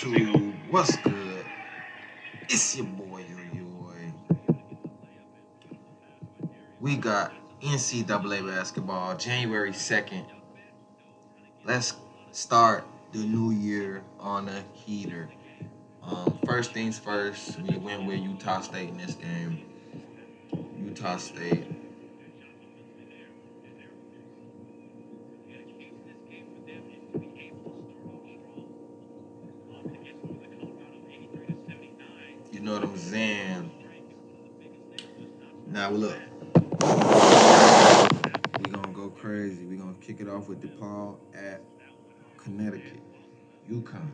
YouTube, what's good? It's your boy Yo. We got NCAA basketball, January 2nd. Let's start the new year on a heater. First things first, we went with Utah State in this game. Utah State. You know what I'm saying? Now look, we gonna go crazy. We gonna kick it off with DePaul at Connecticut, UConn.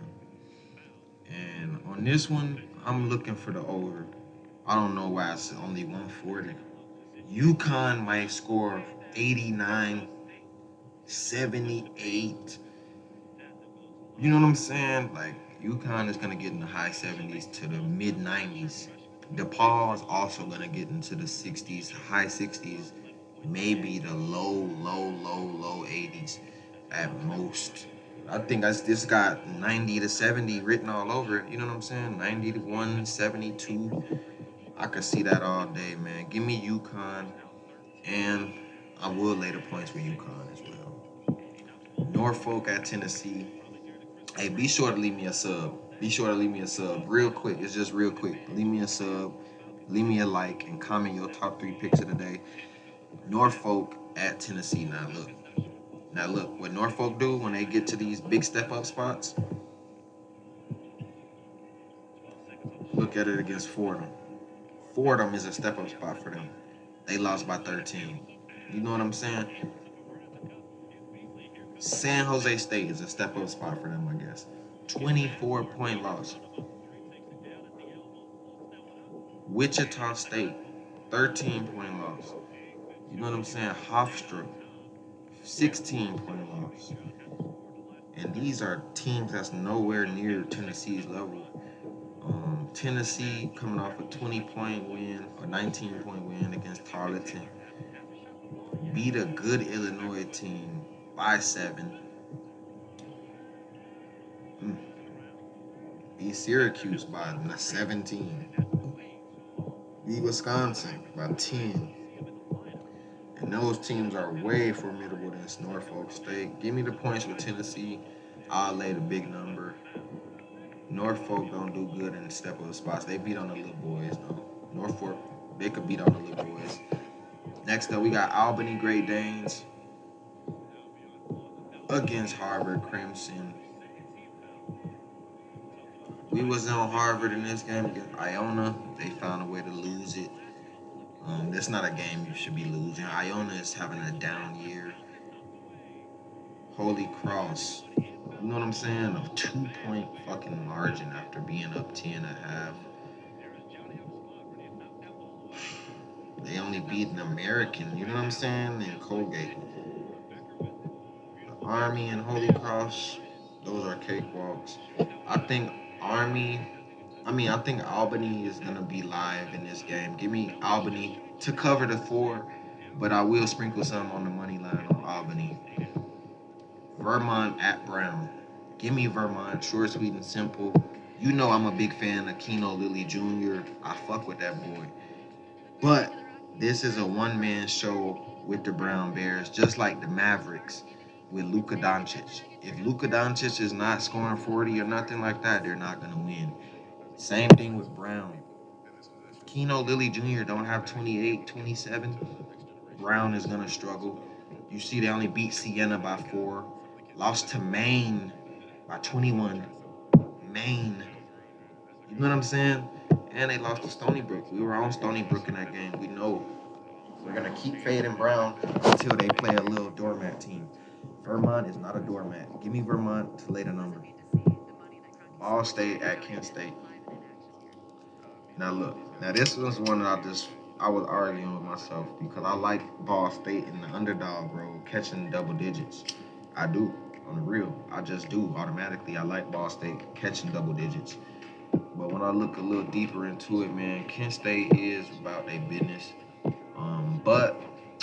And on this one, I'm looking for the over. I don't know why it's only 140. UConn might score 89, 78. You know what I'm saying? Like, UConn is going to get in the high 70s to the mid 90s. DePaul is also going to get into the 60s, high 60s, maybe the low 80s at most. I think this got 90 to 70 written all over it. You know what I'm saying? 90 to 172. I could see that all day, man. Give me UConn, and I will lay the points with UConn as well. Norfolk at Tennessee. Hey, be sure to leave me a sub. Be sure to leave me a sub real quick. It's just real quick. Leave me a sub, leave me a like, and comment your top 3 picks of the day. Norfolk at Tennessee. Now look. What Norfolk do when they get to these big step up spots? Look at it against Fordham. Fordham is a step up spot for them. They lost by 13. You know what I'm saying? San Jose State is a step up spot for them, I guess. 24-point loss. Wichita State, 13-point loss. You know what I'm saying? Hofstra, 16-point loss. And these are teams that's nowhere near Tennessee's level. Tennessee coming off a 20-point win or 19-point win against Tarleton. Beat a good Illinois team by 7. Beat Syracuse by 17. Beat Wisconsin by 10. And those teams are way formidable than Norfolk State. Give me the points with Tennessee. I'll lay the big number. Norfolk don't do good in step-up spots. They beat on the little boys, though. Norfolk, they could beat on the little boys. Next up, we got Albany Great Danes against Harvard Crimson. We was on Harvard in this game against Iona. They found a way to lose it. That's not a game you should be losing. Iona is having a down year. Holy Cross. You know what I'm saying? A 2-point fucking margin after being up 10 and a half. They only beat an American, you know what I'm saying? In Colgate. The Army and Holy Cross, those are cakewalks. I think I think Albany is going to be live in this game. Give me Albany to cover the 4, but I will sprinkle some on the money line on Albany. Vermont at Brown. Give me Vermont, short, sweet, and simple. You know I'm a big fan of Keno Lilly Jr. I fuck with that boy. But this is a one-man show with the Brown Bears, just like the Mavericks with Luka Doncic. If Luka Doncic is not scoring 40 or nothing like that, they're not going to win. Same thing with Brown. Keno Lilly Jr. don't have 28, 27. Brown is going to struggle. You see they only beat Siena by 4. Lost to Maine by 21. Maine. You know what I'm saying? And they lost to Stony Brook. We were on Stony Brook in that game. We know we're going to keep fading Brown until they play a little doormat team. Vermont is not a doormat. Give me Vermont to lay the number. Ball State at Kent State. Now look, this was one that I was arguing with myself because I like Ball State in the underdog role, catching double digits. I do, on the real. I just do automatically. I like Ball State catching double digits. But when I look a little deeper into it, man, Kent State is about their business. But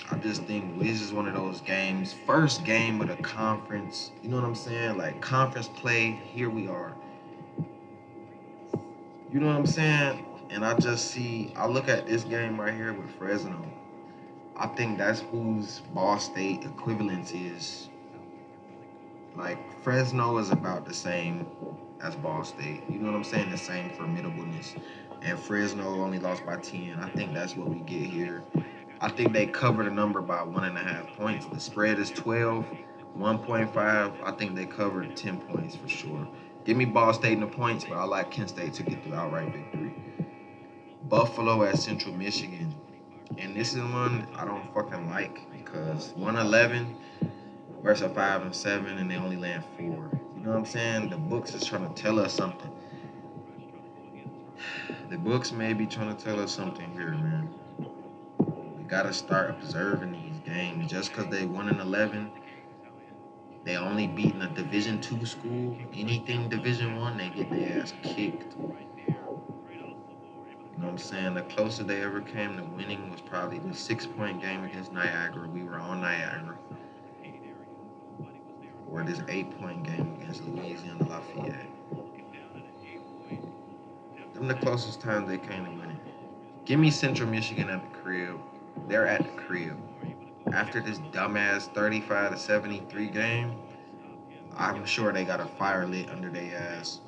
I just think this is one of those games, first game of the conference. You know what I'm saying? Like conference play, here we are. You know what I'm saying? And I look at this game right here with Fresno. I think that's whose Ball State equivalence is. Like Fresno is about the same as Ball State. You know what I'm saying? The same formidableness. And Fresno only lost by 10. I think that's what we get here. I think they cover the number by 1.5 points. The spread is 12, 1.5. I think they covered 10 points for sure. Give me Ball State in the points, but I like Kent State to get the outright victory. Buffalo at Central Michigan. And this is one I don't fucking like because 111 versus a 5-7 and they only land 4. You know what I'm saying? The books is trying to tell us something. The books may be trying to tell us something here, man. We gotta start observing these games. Just because they 1-11, they only beating a Division II school. Anything Division I, they get their ass kicked. You know what I'm saying? The closest they ever came to winning was probably the 6-point game against Niagara. We were on Niagara. Or this 8-point game against Louisiana Lafayette. Them the closest times they came to winning. Give me Central Michigan at the crib. They're at the crib. After this dumbass 35-73 game, I'm sure they got a fire lit under their ass.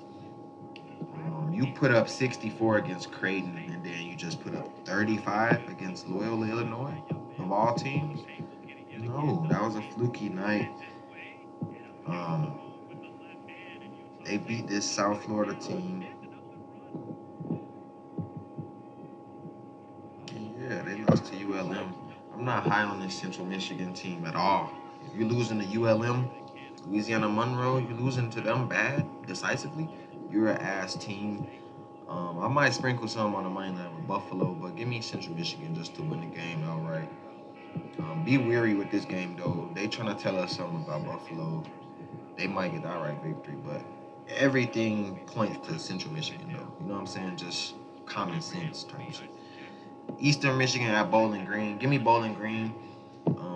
You put up 64 against Creighton, and then you just put up 35 against Loyola, Illinois, of all teams. No, that was a fluky night. Um, they beat this South Florida team. Yeah, they lost to ULM. I'm not high on this Central Michigan team at all. If you're losing to ULM, Louisiana Monroe, you're losing to them bad, decisively, you're an ass team. I might sprinkle some on the money line with Buffalo, but give me Central Michigan just to win the game outright. Be weary with this game, though. They trying to tell us something about Buffalo. They might get the outright victory, but everything points to Central Michigan, though. You know what I'm saying? Just common sense terms. Eastern Michigan at Bowling Green. Give me Bowling Green.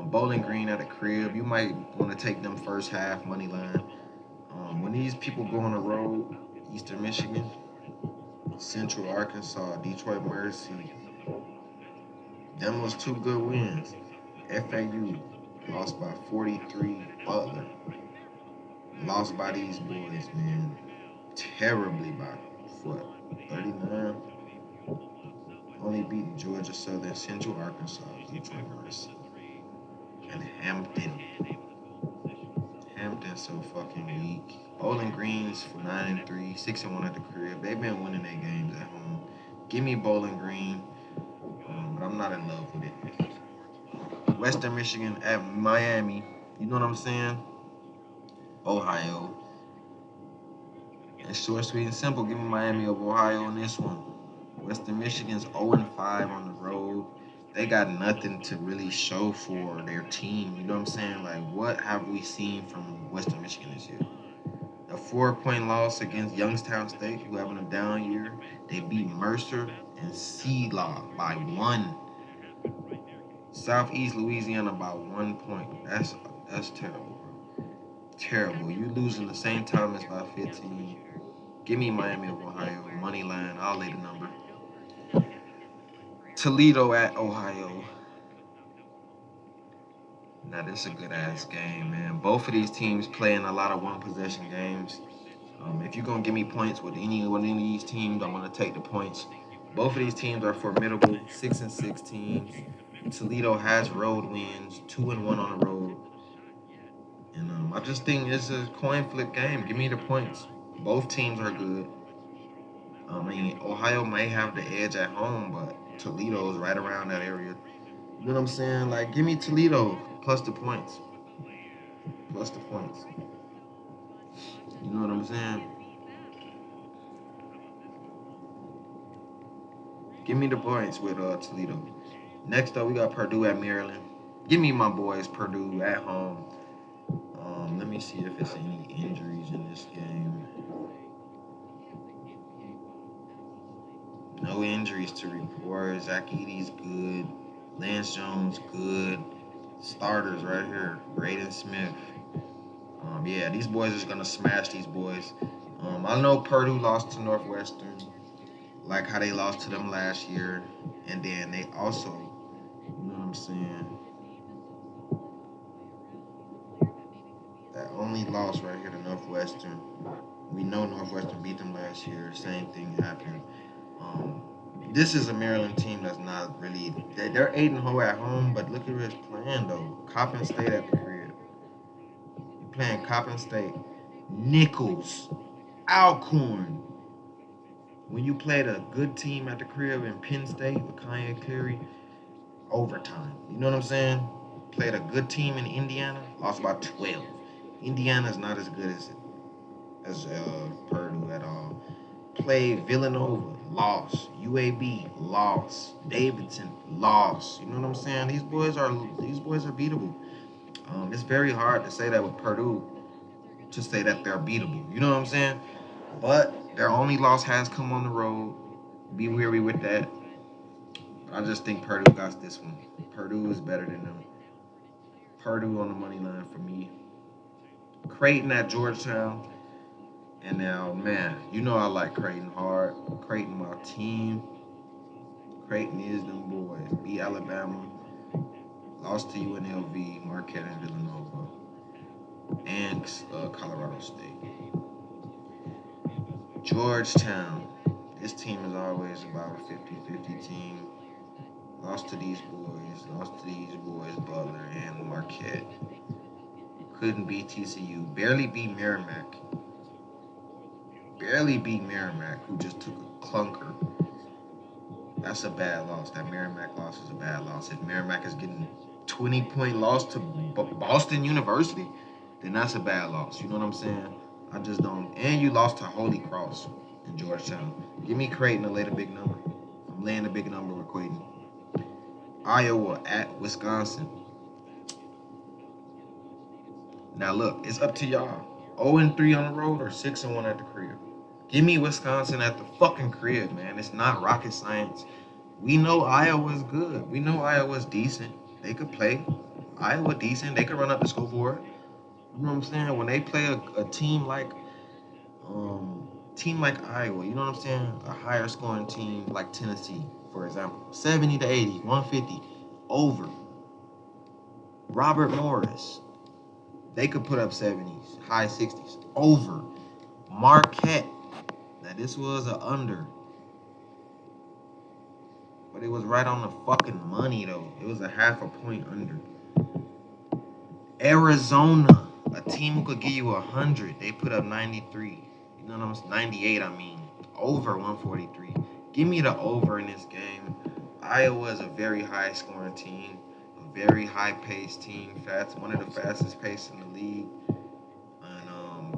Bowling Green at a crib. You might want to take them first half money line. When these people go on the road, Eastern Michigan, Central Arkansas, Detroit Mercy, them was 2 good wins. FAU lost by 43. Butler lost by these boys, man, terribly by what 39. Only beat Georgia Southern, Central Arkansas, Detroit Mercy, and Hampton. Hampton's so fucking weak. Bowling Greens for 9-3, 6-1 at the crib. They've been winning their games at home. Give me Bowling Green, but I'm not in love with it. Western Michigan at Miami. You know what I'm saying? Ohio. And short, sweet, and simple. Give me Miami of Ohio in this one. Western Michigan's 0-5 on the road. They got nothing to really show for their team. You know what I'm saying? Like, what have we seen from Western Michigan this year? A 4-point loss against Youngstown State, who having a down year. They beat Mercer and C-Law by 1. Southeast Louisiana by 1 point. That's terrible, bro. Terrible. You losing the same time as by 15. Give me Miami of Ohio. Money line. I'll lay the number. Toledo at Ohio. Now this is a good ass game, man. Both of these teams playing a lot of one possession games. If you're gonna give me points with any one of these teams, I'm gonna take the points. Both of these teams are formidable, 6-6 teams. Toledo has road wins, 2-1 on the road, and I just think it's a coin flip game. Give me the points. Both teams are good. I mean, Ohio may have the edge at home, but Toledo's right around that area. You know what I'm saying? Like, give me Toledo plus the points. Plus the points. You know what I'm saying? Give me the points with Toledo. Next up, we got Purdue at Maryland. Give me my boys Purdue at home. Let me see if it's any injuries in this game. No injuries to report. Zach Edey's good. Lance Jones good. Starters right here. Braden Smith. These boys are gonna smash these boys. I know Purdue lost to Northwestern. like how they lost to them last year, and then they also, you know what I'm saying, that only loss right here to Northwestern. We know Northwestern beat them last year. Same thing happened. Um, this is a Maryland team that's not really. They're 8-0 at home, but look at who it's playing though. Coppin State at the crib. You're playing Coppin State, Nichols, Alcorn. When you played a good team at the crib in Penn State with Kanye Cleary, overtime. You know what I'm saying? Played a good team in Indiana, lost by 12. Indiana's not as good as Purdue at all. Played Villanova, lost. UAB, lost. Davidson, lost. You know what I'm saying? These boys are beatable. It's very hard to say that with Purdue, to say that they're beatable. You know what I'm saying? But their only loss has come on the road. Be weary with that. I just think Purdue got this one. Purdue is better than them. Purdue on the money line for me. Creighton at Georgetown. And now, man, you know I like Creighton hard. Creighton, my team. Creighton is them boys. Beat Alabama. Lost to UNLV, Marquette, and Villanova. And Colorado State. Georgetown. This team is always about a 50-50 team. Lost to these boys, Butler and Marquette. Couldn't beat TCU. Barely beat Merrimack. Who just took a clunker. That's a bad loss. That Merrimack loss is a bad loss. If Merrimack is getting 20-point loss to Boston University, then that's a bad loss. You know what I'm saying? I just don't. And you lost to Holy Cross in Georgetown. Give me Creighton to lay the big number. I'm laying the big number with Creighton. Iowa at Wisconsin. Now look, it's up to y'all. 0-3 on the road or 6-1 at the crib. Give me Wisconsin at the fucking crib, man. It's not rocket science. We know Iowa's good. We know Iowa's decent. They could play. Iowa decent. They could run up the scoreboard. You know what I'm saying? When they play a team like Iowa, you know what I'm saying? A higher scoring team like Tennessee, for example. 70-80, 150, over. Robert Morris. They could put up 70s, high 60s, over. Marquette. Now this was an under, but it was right on the fucking money though. It was a half a point under. Arizona, a team who could give you 100. They put up 93. You know what I'm saying? 98, I mean. Over 143. Give me the over in this game. Iowa is a very high scoring team, a very high paced team. One of the fastest paced in the league. And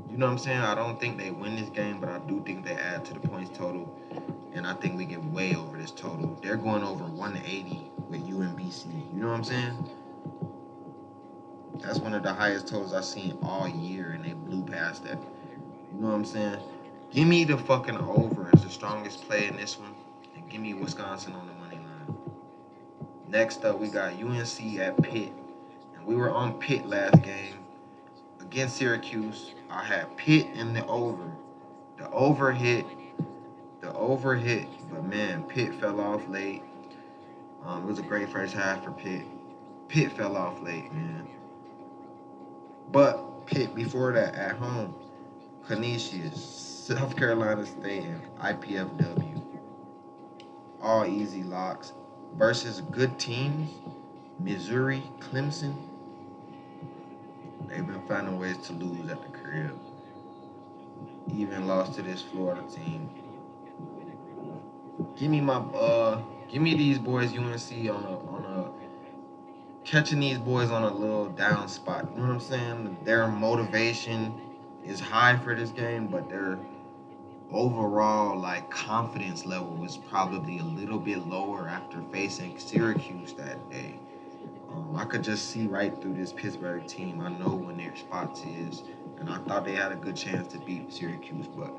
you know what I'm saying? I don't think they win this game, but I do think they add to the points total. And I think we get way over this total. They're going over 180 with UMBC. You know what I'm saying? That's one of the highest totals I've seen all year, and they blew past that. You know what I'm saying? Give me the fucking over as the strongest play in this one, and give me Wisconsin on the money line. Next up, we got UNC at Pitt, and we were on Pitt last game against Syracuse. I had Pitt in the over. The over hit, but man, Pitt fell off late. It was a great first half for Pitt. Pitt fell off late, man. But Pitt before that at home, Canisius, South Carolina State, and IPFW. All easy locks versus good teams. Missouri, Clemson. They've been finding ways to lose at the crib. Even lost to this Florida team. Give me these boys UNC on a catching these boys on a little down spot. You know what I'm saying? Their motivation is high for this game, but their overall like confidence level is probably a little bit lower after facing Syracuse that day. I could just see right through this Pittsburgh team. I know when their spots is, and I thought they had a good chance to beat Syracuse, but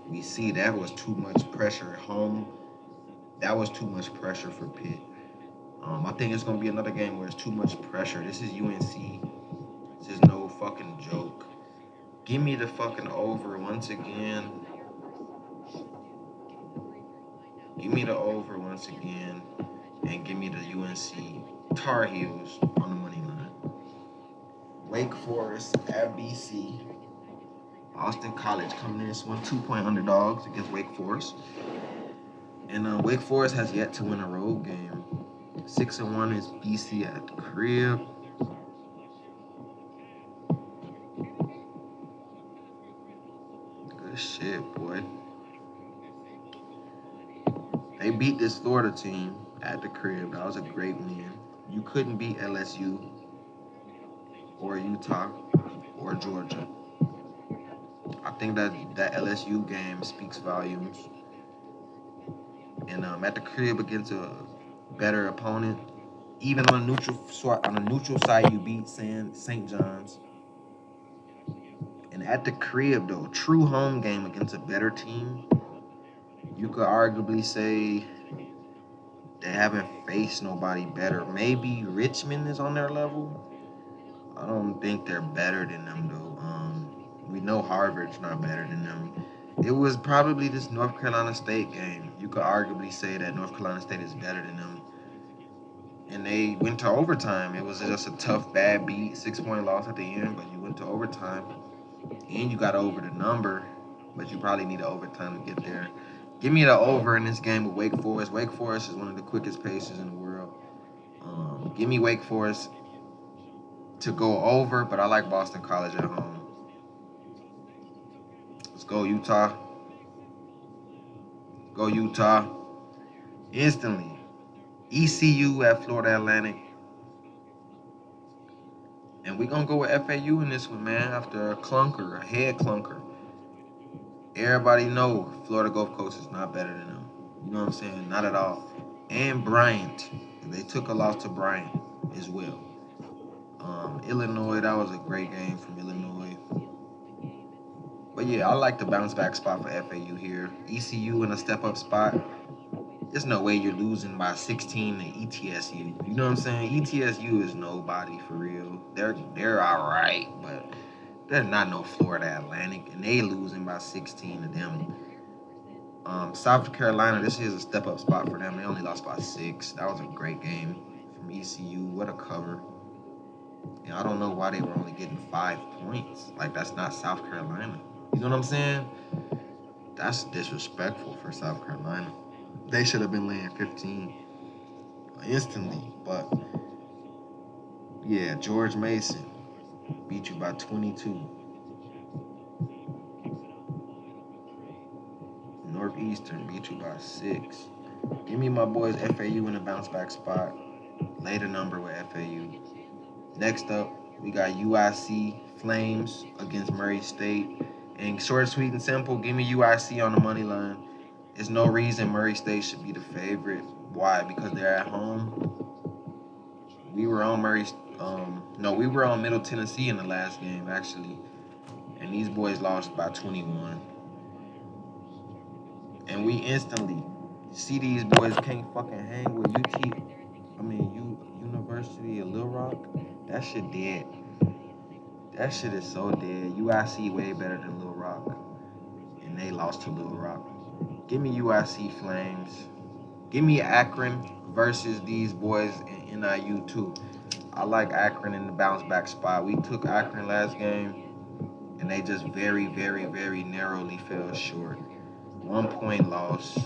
we see that was too much pressure at home. That was too much pressure for Pitt. I think it's gonna be another game where it's too much pressure. This is UNC. This is no fucking joke. Give me the fucking over once again. Give me the over once again, and give me the UNC Tar Heels on the money line. Wake Forest at BC. Boston College coming in this one 2-point underdogs against Wake Forest. And Wake Forest has yet to win a road game. 6-1 is BC at the crib. Good shit, boy. They beat this Florida team at the crib. That was a great win. You couldn't beat LSU or Utah or Georgia. I think that LSU game speaks volumes. And at the crib against a better opponent, even on a neutral site, you beat St. John's. And at the crib, though, true home game against a better team, you could arguably say they haven't faced nobody better. Maybe Richmond is on their level. I don't think they're better than them, though. We know Harvard's not better than them. It was probably this North Carolina State game. You could arguably say that North Carolina State is better than them. And they went to overtime. It was just a tough, bad beat, 6-point loss at the end, but you went to overtime. And you got over the number, but you probably need an overtime to get there. Give me the over in this game with Wake Forest. Wake Forest is one of the quickest paces in the world. Give me Wake Forest to go over, but I like Boston College at home. Let's go, Utah. Go, Utah. Instantly. ECU at Florida Atlantic. And we're going to go with FAU in this one, man, after a head clunker. Everybody know Florida Gulf Coast is not better than them. You know what I'm saying? Not at all. And Bryant. They took a loss to Bryant as well. Illinois, that was a great game from Illinois. But yeah, I like the bounce back spot for FAU here. ECU in a step up spot. There's no way you're losing by 16 to ETSU. You know what I'm saying? ETSU is nobody for real. They're all right, but they're not no Florida Atlantic, and they losing by 16 to them. South Carolina, this is a step up spot for them. They only lost by 6. That was a great game from ECU. What a cover. And I don't know why they were only getting 5 points. Like, that's not South Carolina. You know what I'm saying? That's disrespectful for South Carolina. They should have been laying 15 instantly. But, yeah, George Mason beat you by 22. Northeastern beat you by 6. Give me my boys FAU in a bounce back spot. Lay the number with FAU. Next up, we got UIC Flames against Murray State. And short, sweet, and simple, give me UIC on the money line. There's no reason Murray State should be the favorite. Why? Because they're at home. We were on we were on Middle Tennessee in the last game, actually. And these boys lost by 21. And we instantly see these boys can't fucking hang with University of Little Rock. That shit dead. That shit is so dead. UIC way better than Little Rock. And they lost to Little Rock. Give me UIC Flames. Give me Akron versus these boys in NIU too. I like Akron in the bounce back spot. We took Akron last game, and they just very, very, very narrowly fell short. 1-point loss.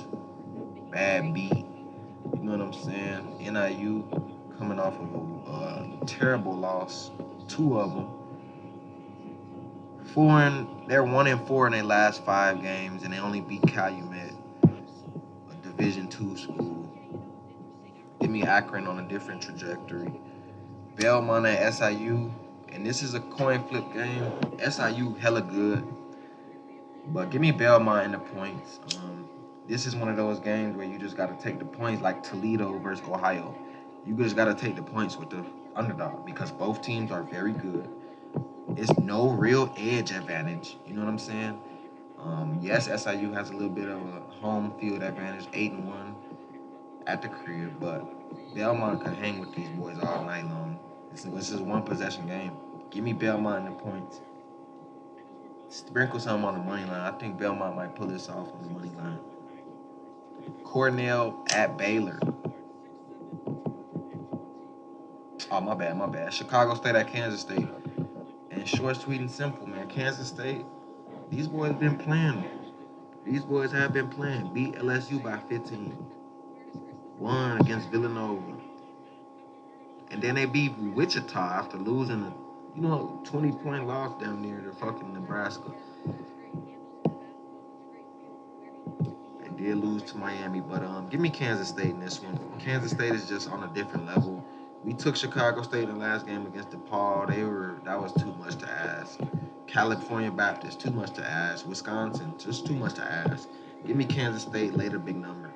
Bad beat. You know what I'm saying? NIU coming off of a terrible loss. 2 of them. They're 1-4 in their last 5 games, and they only beat Calumet, a Division II school. Give me Akron on a different trajectory. Belmont at SIU, and this is a coin flip game. SIU hella good, but give me Belmont in the points. This is one of those games where you just got to take the points, like Toledo versus Ohio. You just got to take the points with the underdog because both teams are very good. It's no real edge advantage. You know what I'm saying? Yes, SIU has a little bit of a home field advantage, 8-1 at the crib, but Belmont can hang with these boys all night long. This is one possession game. Give me Belmont in the points. Sprinkle something on the money line. I think Belmont might pull this off on the money line. Cornell at Baylor. Oh, my bad, my bad. Chicago State at Kansas State. And short, sweet, and simple, man. Kansas State, these boys been playing. These boys have been playing. Beat LSU by 15. Won against Villanova. And then they beat Wichita after losing a 20-point loss down near to fucking Nebraska. They did lose to Miami, but give me Kansas State in this one. Kansas State is just on a different level. We took Chicago State in the last game against DePaul. That was too much to ask. California Baptist, too much to ask. Wisconsin, just too much to ask. Give me Kansas State later, big number.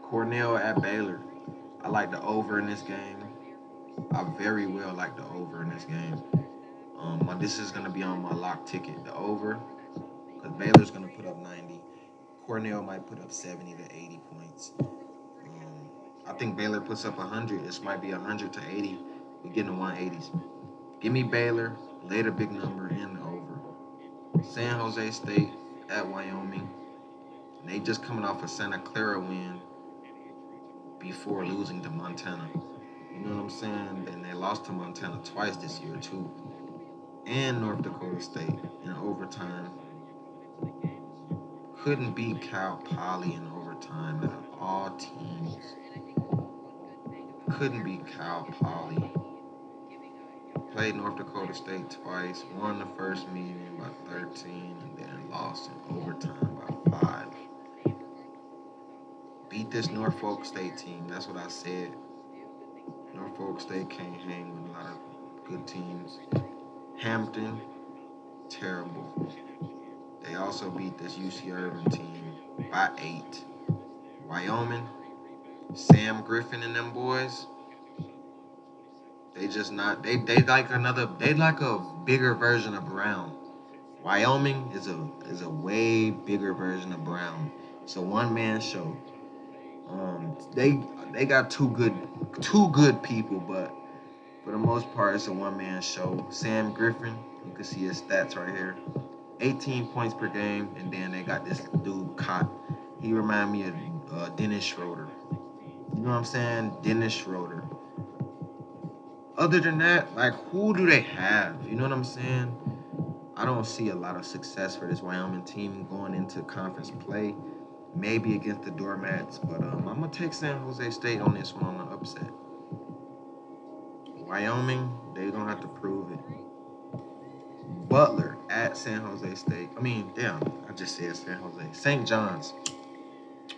Cornell at Baylor. I like the over in this game. I very well like the over in this game. This is gonna be on my lock ticket, the over, because Baylor's gonna put up 90. Cornell might put up 70 to 80 points. I think Baylor puts up 100. This might be 100 to 80. We get in the 180s. Give me Baylor, later big number, and the over. San Jose State at Wyoming. And they just coming off a Santa Clara win before losing to Montana. You know what I'm saying? And they lost to Montana twice this year, too. And North Dakota State in overtime. Couldn't beat Cal Poly in overtime out of all teams. Couldn't beat Cal Poly. Played North Dakota State twice. Won the first meeting by 13 and then lost in overtime by 5. Beat this Norfolk State team. That's what I said. Norfolk State can't hang with a lot of good teams. Hampton, terrible. They also beat this UC Irvine team by 8. Wyoming, Sam Griffin and them boys, they just not they like a bigger version of Brown. Wyoming is a way bigger version of Brown. It's a one man show. They got two good people, but for the most part it's a one man show. Sam Griffin, you can see his stats right here. 18 points per game, and then they got this dude Cott. He remind me of Dennis Schroeder. You know what I'm saying? Dennis Schroeder. Other than that, like, who do they have? You know what I'm saying? I don't see a lot of success for this Wyoming team going into conference play. Maybe against the Doormats, but I'm gonna take San Jose State on this one on the upset. Wyoming, they gonna have to prove it. Butler at San Jose State. I just said San Jose. St. John's.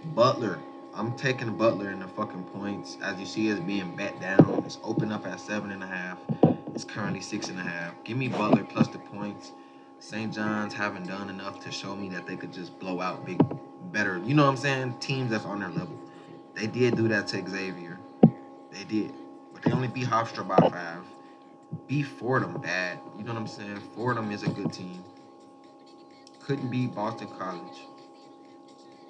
Butler. I'm taking Butler in the fucking points. As you see, it's being bet down. It's open up at 7.5. It's currently 6.5. Give me Butler plus the points. St. John's haven't done enough to show me that they could just blow out better. You know what I'm saying? Teams that's on their level. They did do that to Xavier. They did. But they only beat Hofstra by 5. Beat Fordham bad. You know what I'm saying? Fordham is a good team. Couldn't beat Boston College.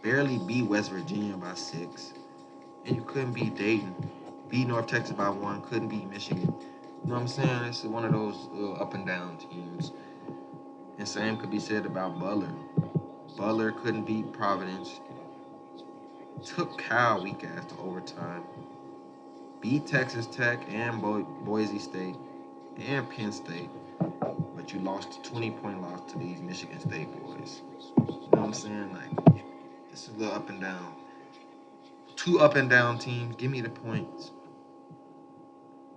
Barely beat West Virginia by 6. And you couldn't beat Dayton. Beat North Texas by 1. Couldn't beat Michigan. You know what I'm saying? It's one of those up and down teams. And same could be said about Butler. Butler couldn't beat Providence. Took Cal weak ass to overtime. Beat Texas Tech and Boise State and Penn State. But you lost a 20-point loss to these Michigan State boys. You know what I'm saying? Like, it's a little up and down. 2 up and down teams. Give me the points.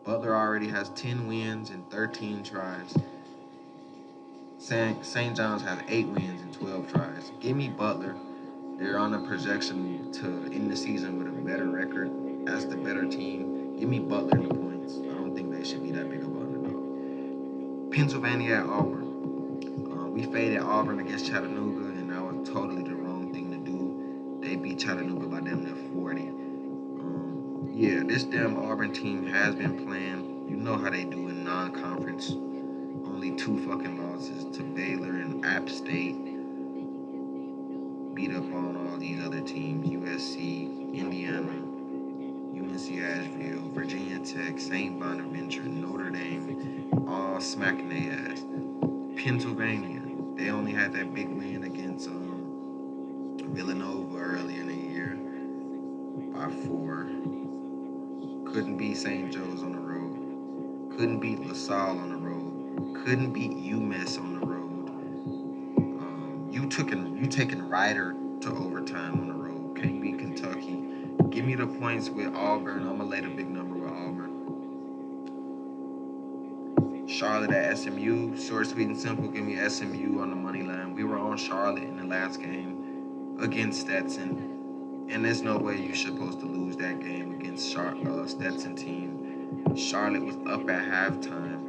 Butler already has 10 wins and 13 tries. St. John's has 8 wins and 12 tries. Give me Butler. They're on a projection to end the season with a better record as the better team. Give me Butler in the points. I don't think they should be that big of an underdog. Pennsylvania at Auburn. We faded Auburn against Chattanooga, and that was totally the wrong thing to do. They beat Chattanooga by damn near 40. This damn Auburn team has been playing. You know how they do in non-conference. Only 2 fucking losses to Baylor and App State. Beat up on all these other teams. USC, Indiana, UNC Asheville, Virginia Tech, St. Bonaventure, Notre Dame. All smacking their ass. Pennsylvania. They only had that big win against Villanova earlier in the year by 4. Couldn't beat St. Joe's on the road. Couldn't beat LaSalle on the road. Couldn't beat UMass on the road. You taking Ryder to overtime on the road. Can't beat Kentucky. Give me the points with Auburn. I'm gonna lay the big number with Auburn. Charlotte at SMU. Short, sweet, and simple. Give me SMU on the money line. We were on Charlotte in the last game against Stetson, and there's no way you're supposed to lose that game against Stetson team. Charlotte was up at halftime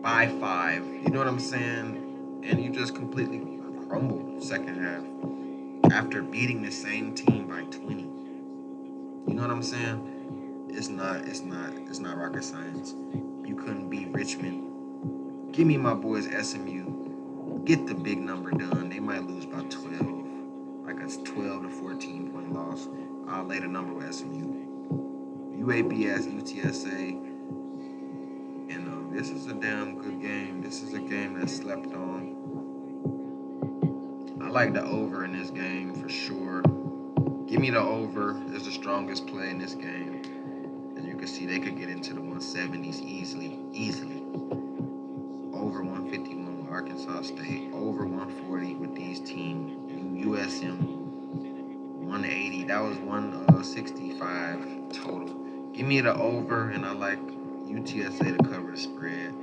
by 5. You know what I'm saying? And you just completely crumbled second half after beating the same team by 20. You know what I'm saying? It's not rocket science. You couldn't beat Richmond. Give me my boys SMU. Get the big number done. They might lose by 12. Like a 12 to 14 point loss. I'll lay the number with SMU. UABS, UTSA. And this is a damn good game. This is a game that slept on. I like the over in this game for sure. Give me the over. It's the strongest play in this game. As you can see, they could get into the 170s easily. Over 151 with Arkansas State. Over 140 with these teams. USM 180. That was 165 total. Give me the over, and I like UTSA to cover the spread.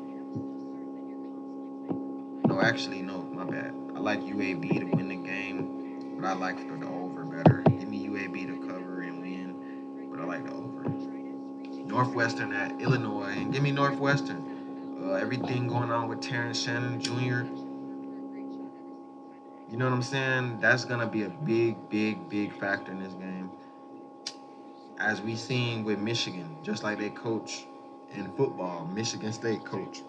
No, actually, no, my bad. I like UAB to win the game, but I like the over better. Give me UAB to cover and win, but I like the over. Northwestern at Illinois, and give me Northwestern. Everything going on with Terrence Shannon Jr. You know what I'm saying? That's gonna be a big factor in this game. As we seen with Michigan, just like they coach in football, Michigan State coach.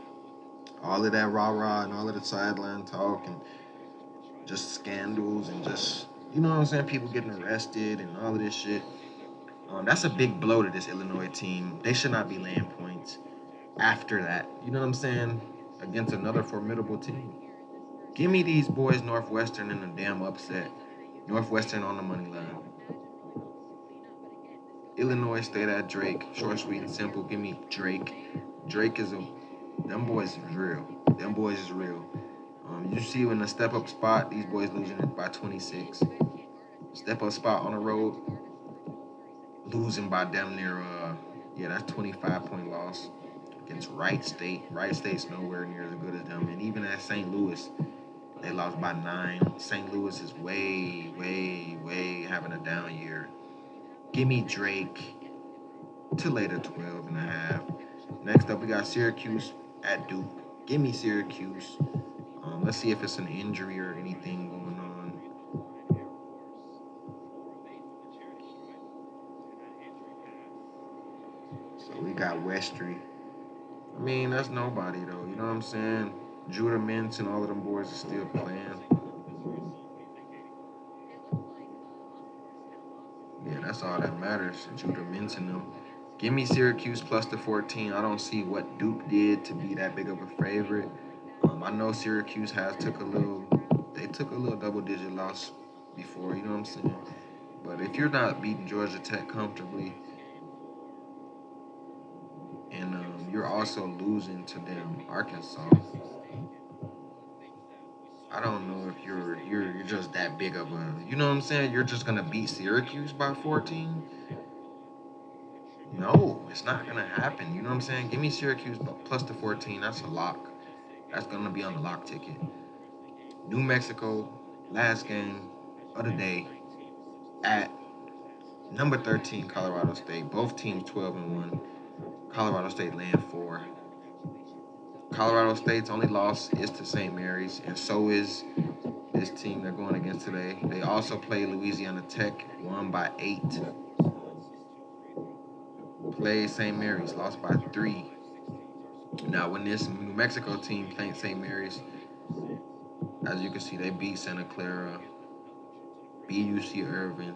All of that rah-rah and all of the sideline talk and just scandals and just, you know what I'm saying, people getting arrested and all of this shit. That's a big blow to this Illinois team. They should not be laying points after that. You know what I'm saying? Against another formidable team. Give me these boys Northwestern in a damn upset. Northwestern on the money line. Illinois State at Drake. Short, sweet, and simple. Give me Drake. Drake is a. Them boys is real. Them boys is real. You see in the step up spot, these boys losing it by 26. Step up spot on the road, losing by damn near that's 25-point loss against Wright State. Wright State's nowhere near as good as them. And even at St. Louis, they lost by 9. St. Louis is way having a down year. Give me Drake to later 12.5. Next up, we got Syracuse at Duke. Give me Syracuse. Let's see if it's an injury or anything going on. So we got Westry. I mean, that's nobody, though. You know what I'm saying? Judah Mintz and all of them boys are still playing. Yeah, that's all that matters. Judah Mintz and them. Give me Syracuse plus the 14. I don't see what Duke did to be that big of a favorite. I know Syracuse took a little double-digit loss before, you know what I'm saying? But if you're not beating Georgia Tech comfortably, and you're also losing to them Arkansas, I don't know if you're just that big of a, you know what I'm saying? You're just gonna beat Syracuse by 14. No, it's not gonna happen. You know what I'm saying? Give me Syracuse plus the 14. That's a lock. That's gonna be on the lock ticket. New Mexico, last game of the day at number 13, Colorado State. Both teams 12-1. Colorado State laying 4. Colorado State's only loss is to St. Mary's, and so is this team they're going against today. They also play Louisiana Tech, won by 8. Played St. Mary's, lost by 3. Now, when this New Mexico team played St. Mary's, as you can see, they beat Santa Clara, BUC Irvin.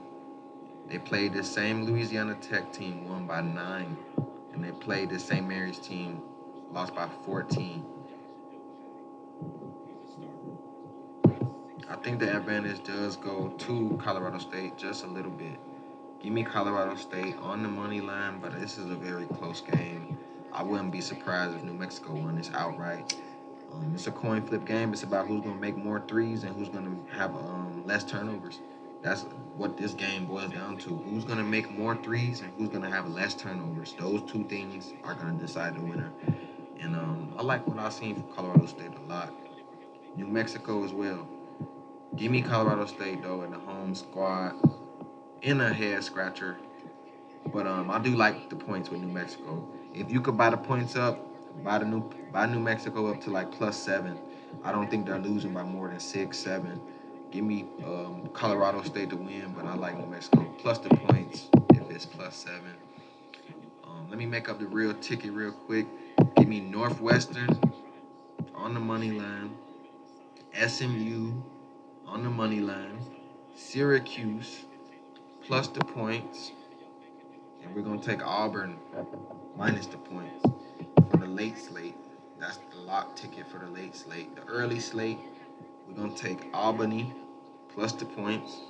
They played the same Louisiana Tech team, won by 9. And they played the St. Mary's team, lost by 14. I think the advantage does go to Colorado State just a little bit. Give me Colorado State on the money line, but this is a very close game. I wouldn't be surprised if New Mexico won this outright. It's a coin flip game. It's about who's gonna make more threes and who's gonna have less turnovers. That's what this game boils down to. Who's gonna make more threes and who's gonna have less turnovers. Those two things are gonna decide the winner. And I like what I've seen from Colorado State a lot. New Mexico as well. Give me Colorado State though in the home squad in a head scratcher. But I do like the points with New Mexico. If you could buy the points up, buy New Mexico up to like +7. I don't think they're losing by more than 6, 7. Give me Colorado State to win, but I like New Mexico plus the points if it's +7. Let me make up the real ticket real quick. Give me Northwestern on the money line, SMU on the money line, Syracuse plus the points, and we're gonna take Auburn minus the points for the late slate. That's the lock ticket for the late slate. The early slate, we're gonna take Albany plus the points,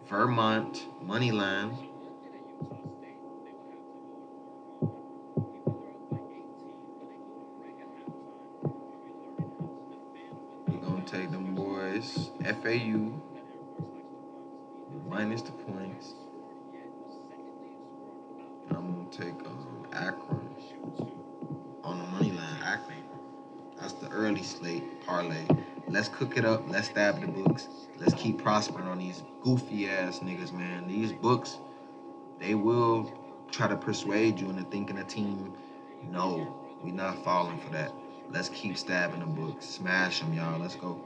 Vermont money line, we're gonna take them boys FAU minus the points. And I'm gonna take Akron on the money line. Akron. That's the early slate parlay. Let's cook it up. Let's stab the books. Let's keep prospering on these goofy ass niggas, man. These books, they will try to persuade you into thinking a team. No, we not falling for that. Let's keep stabbing the books. Smash them, y'all. Let's go.